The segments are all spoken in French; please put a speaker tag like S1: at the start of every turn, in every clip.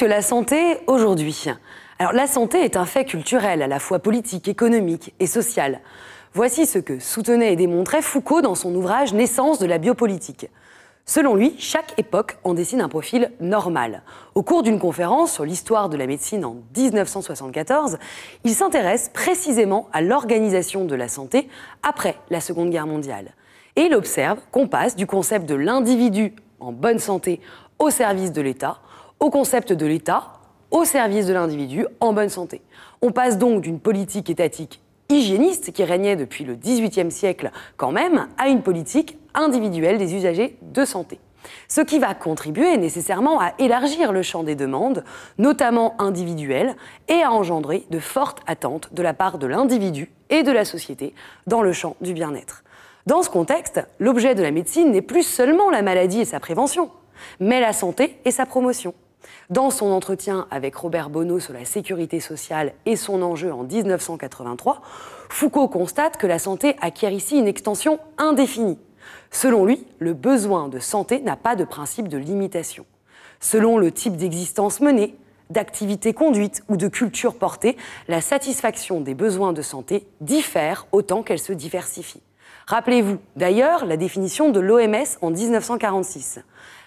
S1: que la santé aujourd'hui? Alors, la santé est un fait culturel, à la fois politique, économique et social. Voici ce que soutenait et démontrait Foucault dans son ouvrage « Naissance de la biopolitique ». Selon lui, chaque époque en dessine un profil normal. Au cours d'une conférence sur l'histoire de la médecine en 1974, il s'intéresse précisément à l'organisation de la santé après la Seconde Guerre mondiale. Et il observe qu'on passe du concept de l'individu en bonne santé au service de l'État, au concept de l'État au service de l'individu en bonne santé. On passe donc d'une politique étatique hygiéniste qui régnait depuis le XVIIIe siècle quand même, à une politique individuelle des usagers de santé. Ce qui va contribuer nécessairement à élargir le champ des demandes, notamment individuelles, et à engendrer de fortes attentes de la part de l'individu et de la société dans le champ du bien-être. Dans ce contexte, l'objet de la médecine n'est plus seulement la maladie et sa prévention, mais la santé et sa promotion. Dans son entretien avec Robert Bonneau sur la sécurité sociale et son enjeu en 1983, Foucault constate que la santé acquiert ici une extension indéfinie. Selon lui, le besoin de santé n'a pas de principe de limitation. Selon le type d'existence menée, d'activité conduite ou de culture portée, la satisfaction des besoins de santé diffère autant qu'elle se diversifie. Rappelez-vous d'ailleurs la définition de l'OMS en 1946.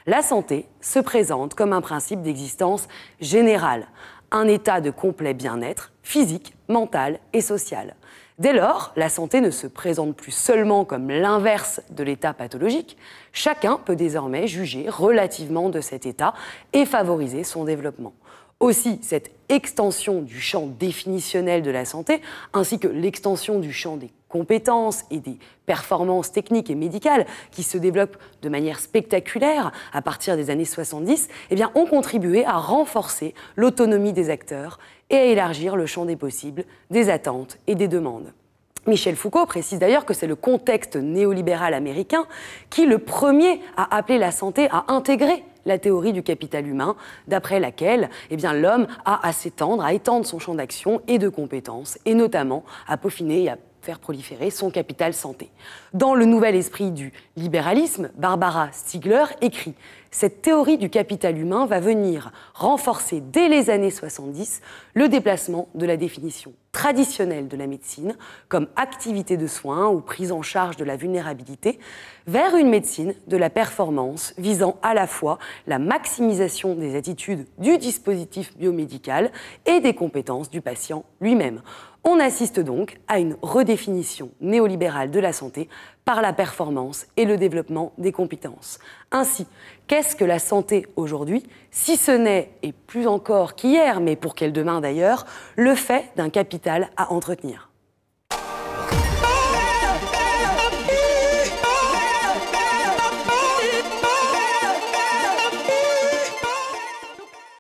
S1: La santé se présente comme un principe d'existence générale, un état de complet bien-être physique, mental et social. Dès lors, la santé ne se présente plus seulement comme l'inverse de l'état pathologique. Chacun peut désormais juger relativement de cet état et favoriser son développement. Aussi, cette extension du champ définitionnel de la santé, ainsi que l'extension du champ des compétences et des performances techniques et médicales qui se développent de manière spectaculaire à partir des années 70, ont contribué à renforcer l'autonomie des acteurs et à élargir le champ des possibles, des attentes et des demandes. Michel Foucault précise d'ailleurs que c'est le contexte néolibéral américain qui, le premier, a appelé la santé à intégrer la théorie du capital humain, d'après laquelle l'homme a à s'étendre, à étendre son champ d'action et de compétences, et notamment à peaufiner et à faire proliférer son capital santé. Dans le nouvel esprit du libéralisme, Barbara Stiegler écrit « Cette théorie du capital humain va venir renforcer dès les années 70 le déplacement de la définition traditionnelle de la médecine comme activité de soins ou prise en charge de la vulnérabilité vers une médecine de la performance visant à la fois la maximisation des attitudes du dispositif biomédical et des compétences du patient lui-même. On assiste donc à une redéfinition néolibérale de la santé par la performance et le développement des compétences. Ainsi, qu'est-ce que la santé aujourd'hui, si ce n'est, et plus encore qu'hier, mais pour quel demain d'ailleurs, le fait d'un capital à entretenir ?